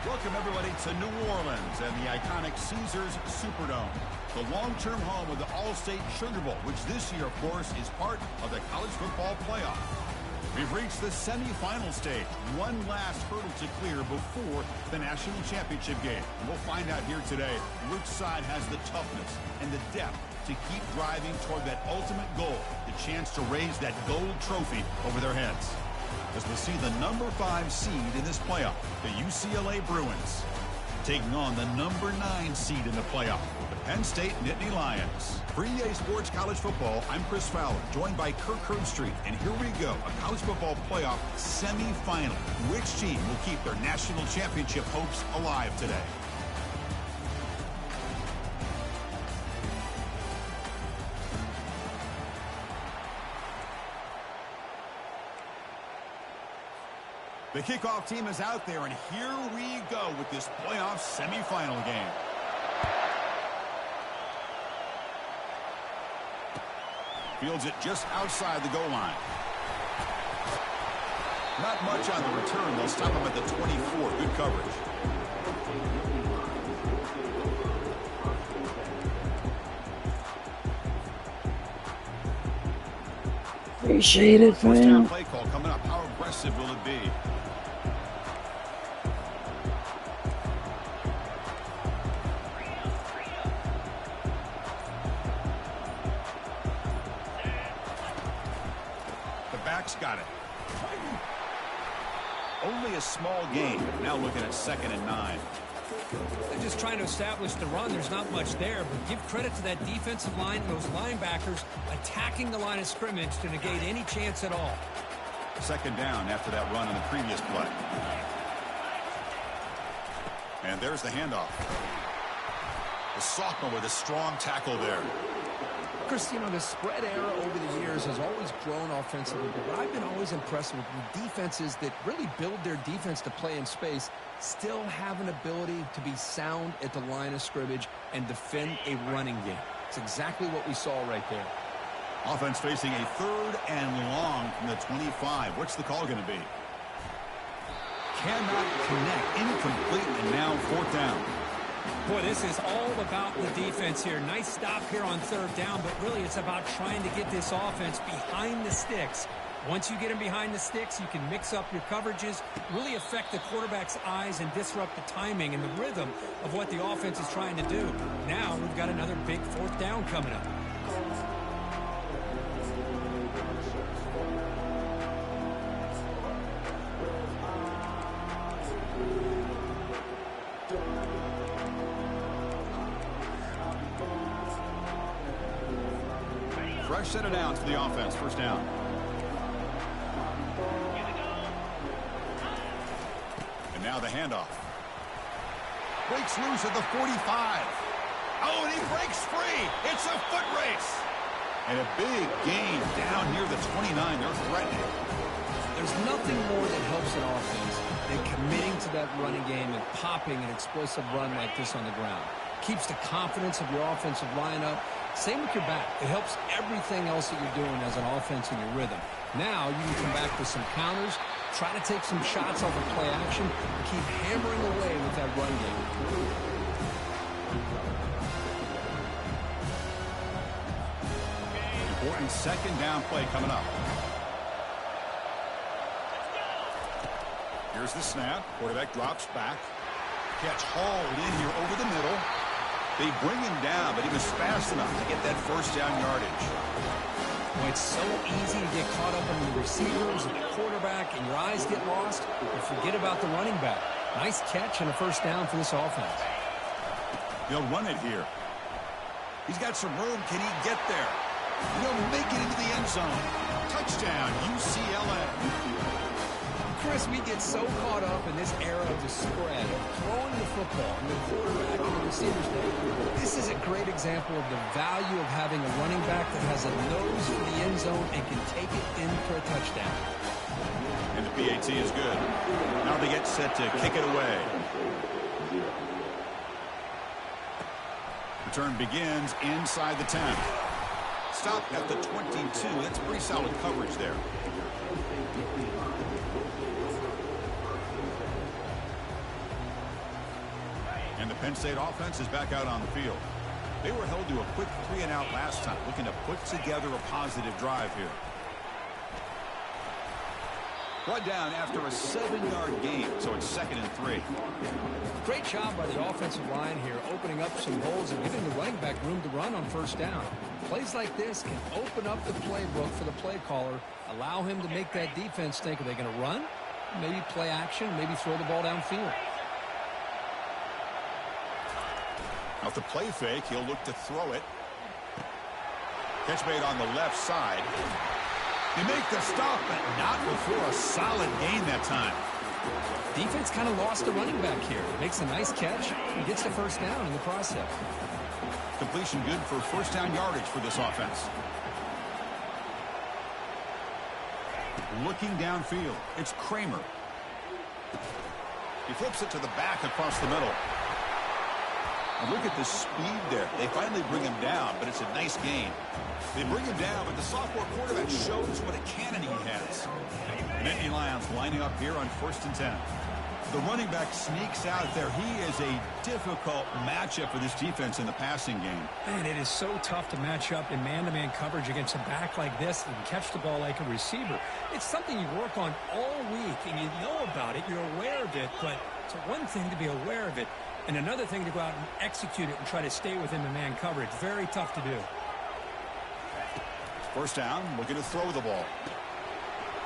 Welcome, everybody, to New Orleans and the iconic Caesars Superdome, the long-term home of the All-State Sugar Bowl, which this year, of course, is part of the college football playoff. We've reached the semifinal stage, one last hurdle to clear before the national championship game. And we'll find out here today which side has the toughness and the depth to keep driving toward that ultimate goal, the chance to raise that gold trophy over their heads. As we'll see the number 5 seed in this playoff, the UCLA Bruins, taking on the number 9 seed in the playoff, the Penn State Nittany Lions. For EA Sports College Football, I'm Chris Fowler, joined by Kirk Herbstreit, and here we go, a college football playoff semifinal. Which team will keep their national championship hopes alive today? The kickoff team is out there, and here we go with this playoff semifinal game. Fields it just outside the goal line. Not much on the return. They'll stop him at the 24. Good coverage. Appreciate it, First down fam. play call coming up. How aggressive will it be? Got it. Only a small gain. Now looking at 2nd and 9. They're just trying to establish the run. There's not much there, but give credit to that defensive line, those linebackers attacking the line of scrimmage to negate any chance at all. 2nd down after that run on the previous play. And there's the handoff. The sophomore with a strong tackle there. Chris, you know, the spread era over the years has always grown offensively, but I've been always impressed with defenses that really build their defense to play in space, still have an ability to be sound at the line of scrimmage and defend a running game. It's exactly what we saw right there. Offense facing a 3rd and long from the 25. What's the call going to be? Cannot connect. Incomplete, and now 4th down. Boy, this is all about the defense here. Nice stop here on 3rd down, but really it's about trying to get this offense behind the sticks. Once you get them behind the sticks, you can mix up your coverages, really affect the quarterback's eyes and disrupt the timing and the rhythm of what the offense is trying to do. Now we've got another big 4th down coming up. Fresh set of downs for the offense. 1st down. And now the handoff. Breaks loose at the 45. Oh, and he breaks free. It's a foot race. And a big gain down near the 29. They're threatening. There's nothing more that helps an offense than committing to that running game and popping an explosive run like this on the ground. Keeps the confidence of your offensive lineup. Same with your back. It helps everything else that you're doing as an offense in your rhythm. Now you can come back with some counters, try to take some shots off of play action, and keep hammering away with that run game. Important 2nd down play coming up. Here's the snap. Quarterback drops back. Catch hauled in here over the middle. They bring him down, but he was fast enough to get that 1st down yardage. Well, it's so easy to get caught up in the receivers and the quarterback, and your eyes get lost. You forget about the running back. Nice catch and a 1st down for this offense. He'll run it here. He's got some room. Can he get there? He'll make it into the end zone. Touchdown, UCLA. Chris, we get so caught up in this era of the spread, of throwing the football and the quarterback and the receivers. This is a great example of the value of having a running back that has a nose for the end zone and can take it in for a touchdown. And the PAT is good. Now they get set to kick it away. Return begins inside the 10. Stop at the 22. That's pretty solid coverage there. And the Penn State offense is back out on the field. They were held to a quick 3-and-out last time, looking to put together a positive drive here. Brought down after a 7-yard gain, so it's 2nd and 3. Great job by the offensive line here, opening up some holes and giving the running back room to run on first down. Plays like this can open up the playbook for the play caller, allow him to make that defense think, are they going to run? Maybe play action, maybe throw the ball downfield. Off the play fake, he'll look to throw it. Catch made on the left side. They make the stop, but not before a solid gain that time. Defense kind of lost the running back here. Makes a nice catch and gets the first down in the process. Completion good for first down yardage for this offense. Looking downfield, it's Kramer. He flips it to the back across the middle. And look at the speed there. They finally bring him down, but it's a nice gain. They bring him down, but the sophomore quarterback shows what a cannon he has. Nittany Lions lining up here on 1st and 10. The running back sneaks out there. He is a difficult matchup for this defense in the passing game. Man, it is so tough to match up in man-to-man coverage against a back like this and catch the ball like a receiver. It's something you work on all week, and you know about it. You're aware of it, but it's one thing to be aware of it, and another thing to go out and execute it and try to stay within the man coverage. Very tough to do. First down, looking to throw the ball.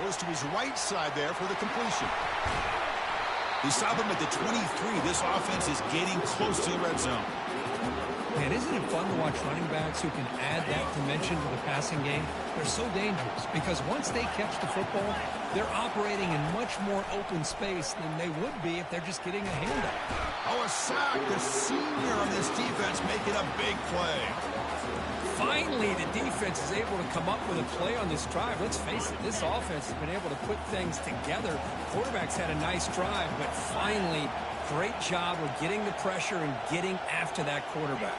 Goes to his right side there for the completion. They stop him at the 23. This offense is getting close to the red zone. Man, isn't it fun to watch running backs who can add that dimension to the passing game? They're so dangerous because once they catch the football, they're operating in much more open space than they would be if they're just getting a handout. Oh, a sack. The senior on this defense making a big play. Finally, the defense is able to come up with a play on this drive. Let's face it, this offense has been able to put things together. Quarterback's had a nice drive, but finally, great job of getting the pressure and getting after that quarterback.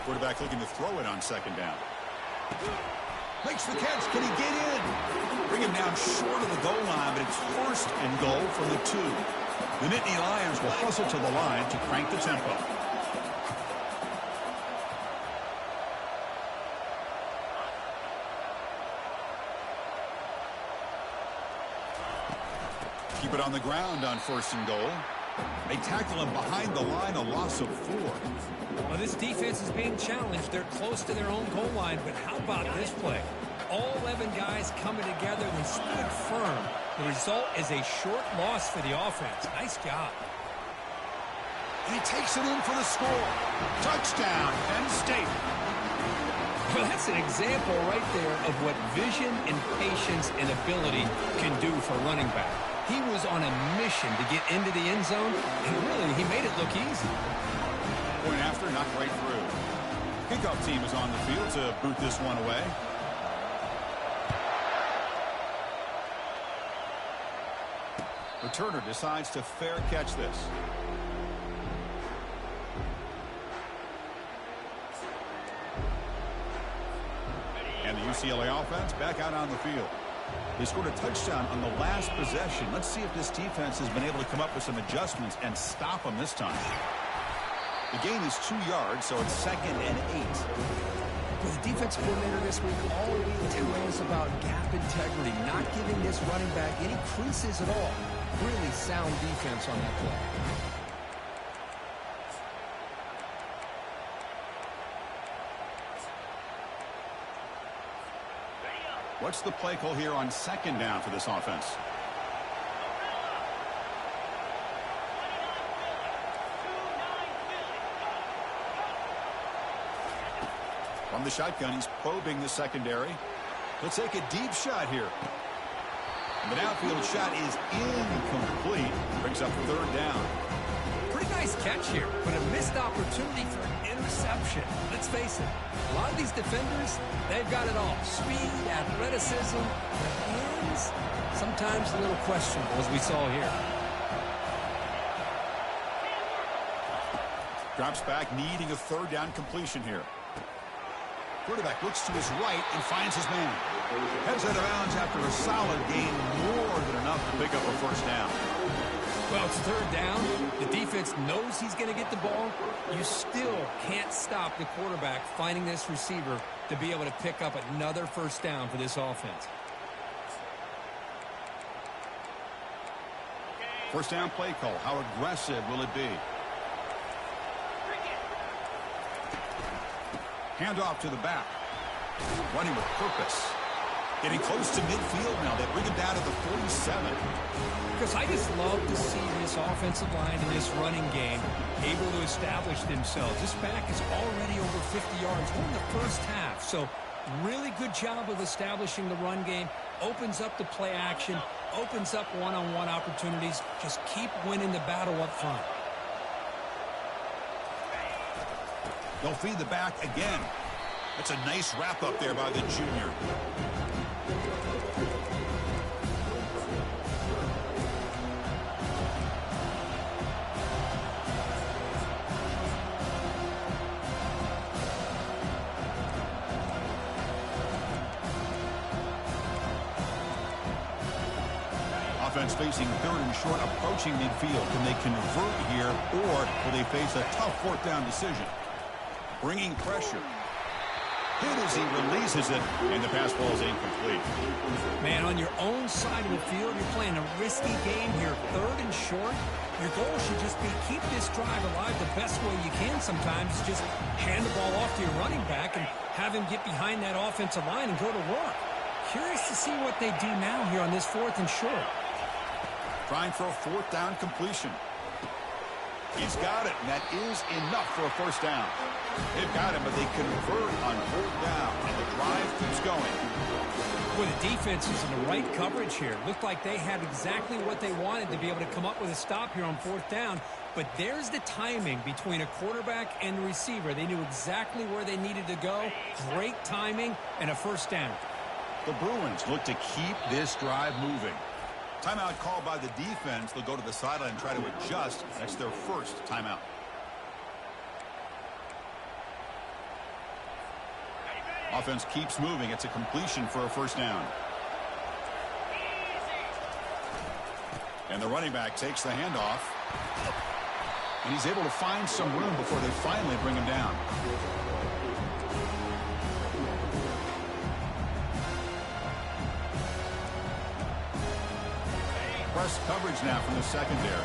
Quarterback looking to throw it on 2nd down. Makes the catch. Can he get in? Bring him down short of the goal line, but it's 1st and goal from the 2. The Nittany Lions will hustle to the line to crank the tempo. Keep it on the ground on 1st and goal. They tackle him behind the line, a loss of 4. Well, this defense is being challenged. They're close to their own goal line, but how about this play? All 11 guys coming together. They stood firm. The result is a short loss for the offense. Nice job. And he takes it in for the score. Touchdown, Penn State. Well, that's an example right there of what vision and patience and ability can do for a running back. He was on a mission to get into the end zone, and really, he made it look easy. Point after, knocked right through. Kickoff team is on the field to boot this one away. Returner decides to fair catch this. And the UCLA offense back out on the field. They scored a touchdown on the last possession. Let's see if this defense has been able to come up with some adjustments and stop them this time. The gain is 2 yards, so it's 2nd and 8. Well, the defense coordinator this week all week telling us about gap integrity, not giving this running back any creases at all. Really sound defense on that play. What's the play call here on 2nd down for this offense? From the shotgun, he's probing the secondary. He'll take a deep shot here. And the downfield shot is incomplete. Brings up 3rd down. Pretty nice catch here, but a missed opportunity for an interception. Let's face it, a lot of these defenders, they've got it all. Speed, athleticism, their hands, sometimes a little questionable, as we saw here. Drops back, needing a 3rd down completion here. Quarterback looks to his right and finds his man. Heads out of bounds after a solid gain, more than enough to pick up a first down. Well, it's third down. The defense knows he's going to get the ball. You still can't stop the quarterback finding this receiver to be able to pick up another first down for this offense. First down play call. How aggressive will it be? Handoff to the back. Running with purpose. Getting close to midfield now. They bring him down to the 47. Because I just love to see this offensive line in this running game able to establish themselves. This back is already over 50 yards in the first half. So really good job of establishing the run game. Opens up the play action. Opens up one-on-one opportunities. Just keep winning the battle up front. They'll feed the back again. That's a nice wrap up there by the junior. Offense facing third and short, approaching midfield. Can they convert here, or will they face a tough fourth down decision? Bringing pressure. Hit as he releases it, and the pass ball is incomplete. Man, on your own side of the field, you're playing a risky game here. Third and short, your goal should just be keep this drive alive the best way you can sometimes. Just hand the ball off to your running back and have him get behind that offensive line and go to work. Curious to see what they do now here on this fourth and short. Trying for a fourth down completion. He's got it, and that is enough for a first down. They've got him, but they convert on fourth down, and the drive keeps going. Well, the defense is in the right coverage here. Looked like they had exactly what they wanted to be able to come up with a stop here on fourth down. But there's the timing between a quarterback and the receiver. They knew exactly where they needed to go. Great timing and a first down. The Bruins look to keep this drive moving. Timeout called by the defense. They'll go to the sideline and try to adjust. That's their first timeout. Offense keeps moving. It's a completion for a first down. And the running back takes the handoff. And he's able to find some room before they finally bring him down. Press coverage now from the secondary.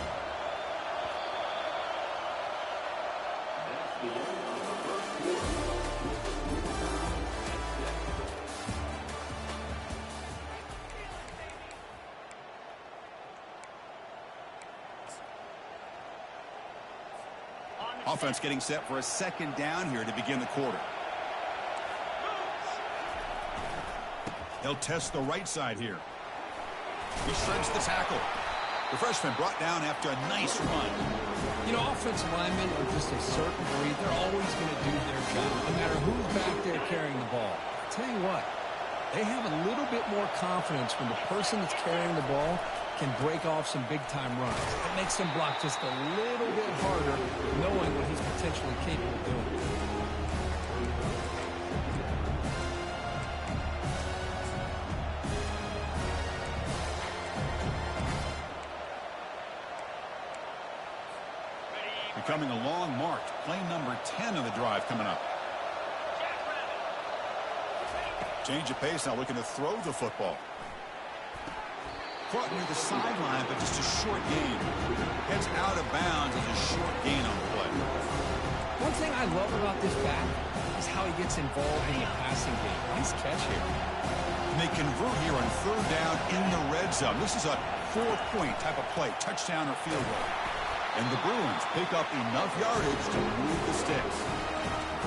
Offense getting set for a second down here to begin the quarter. They'll test the right side here. He shreds the tackle. The freshman brought down after a nice run. You know, offensive linemen are just a certain breed. They're always going to do their job, no matter who's back there carrying the ball. I'll tell you what, they have a little bit more confidence when the person that's carrying the ball can break off some big-time runs. It makes them block just a little bit harder, knowing what he's potentially capable of doing. Becoming a long march. Play number 10 of the drive coming up. Change of pace now, looking to throw the football. Caught near the sideline, but just a short gain. Heads out of bounds as a short gain on the play. One thing I love about this back is how he gets involved in the passing game. Nice catch here. And they convert here on third down in the red zone. This is a 4-point type of play, touchdown or field goal. And the Bruins pick up enough yardage to move the sticks.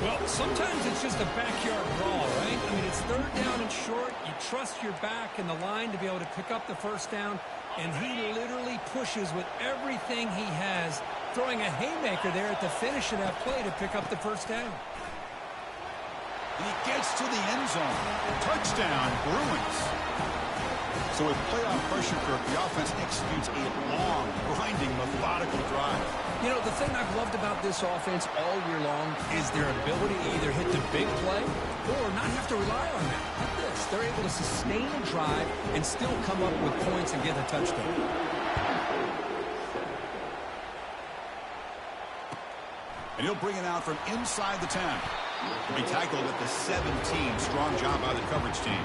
Well, sometimes it's just a backyard brawl, right? I mean, it's third down and short. You trust your back and the line to be able to pick up the first down. And he literally pushes with everything he has, throwing a haymaker there at the finish of that play to pick up the first down. And he gets to the end zone. Touchdown, Bruins. So with playoff pressure, Kirk, the offense executes a long, grinding, methodical drive. You know, the thing I've loved about this offense all year long is their ability to either hit the big play or not have to rely on that. Like this, they're able to sustain a drive and still come up with points and get a touchdown. And he'll bring it out from inside the 10. He'll be tackled at the 17. Strong job by the coverage team.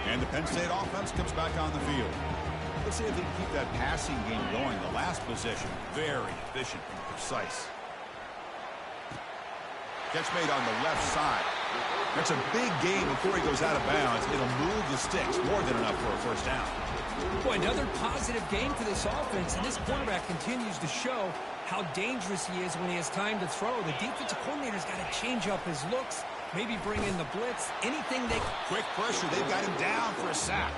And the Penn State offense comes back on the field. Let's see if they can keep that passing game going. The last possession, very efficient and precise. Catch made on the left side. That's a big gain before he goes out of bounds. It'll move the sticks, more than enough for a first down. Boy, another positive game for this offense, and this quarterback continues to show how dangerous he is when he has time to throw. The defensive coordinator's got to change up his looks, maybe bring in the blitz, anything they can. Quick pressure, they've got him down for a sack.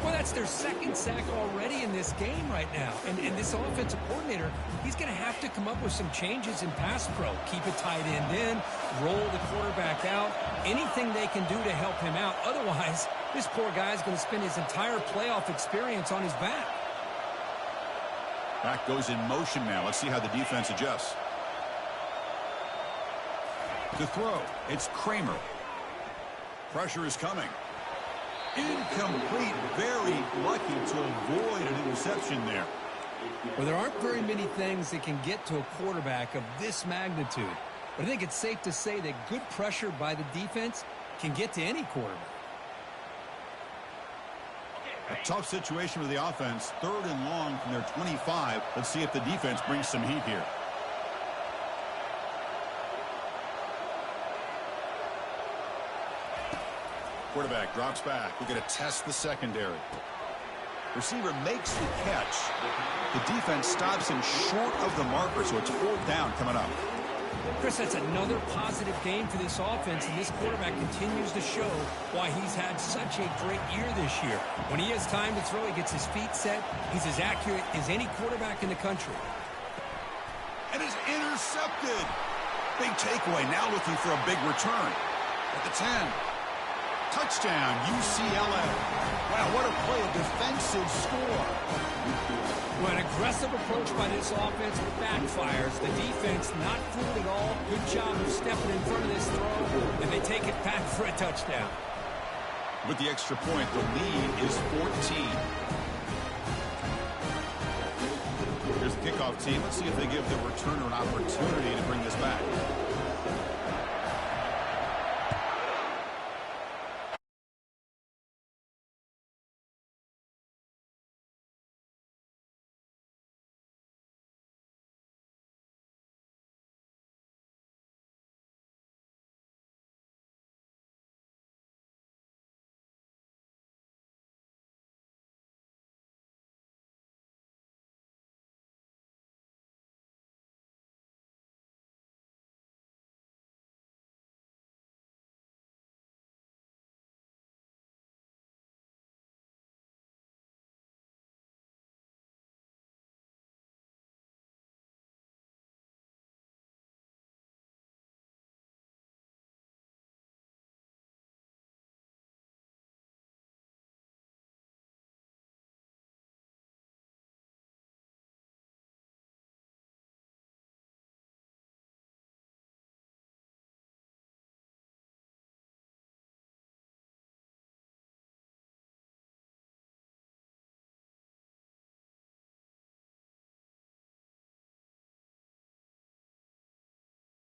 Well, that's their second sack already in this game right now. And this offensive coordinator, he's going to have to come up with some changes in pass pro. Keep a tight end in, roll the quarterback out, anything they can do to help him out. Otherwise, this poor guy's going to spend his entire playoff experience on his back. Back goes in motion now. Let's see how the defense adjusts. To throw, it's Kramer. Pressure is coming. Incomplete. Very lucky to avoid an interception there. Well, there aren't very many things that can get to a quarterback of this magnitude. But I think it's safe to say that good pressure by the defense can get to any quarterback. A tough situation for the offense. 3rd and long from their 25. Let's see if the defense brings some heat here. Quarterback drops back. We're going to test the secondary. Receiver makes the catch. The defense stops him short of the marker, so it's 4th down coming up. Chris, that's another positive game for this offense, and this quarterback continues to show why he's had such a great year this year. When he has time to throw, he gets his feet set. He's as accurate as any quarterback in the country. And is intercepted. Big takeaway. Now looking for a big return. At the 10. Touchdown, UCLA. Wow, what a play, a defensive score. Well, an aggressive approach by this offense backfires. The defense not fooled at all. Good job of stepping in front of this throw, and they take it back for a touchdown. With the extra point, the lead is 14. Here's the kickoff team. Let's see if they give the returner an opportunity to bring this back.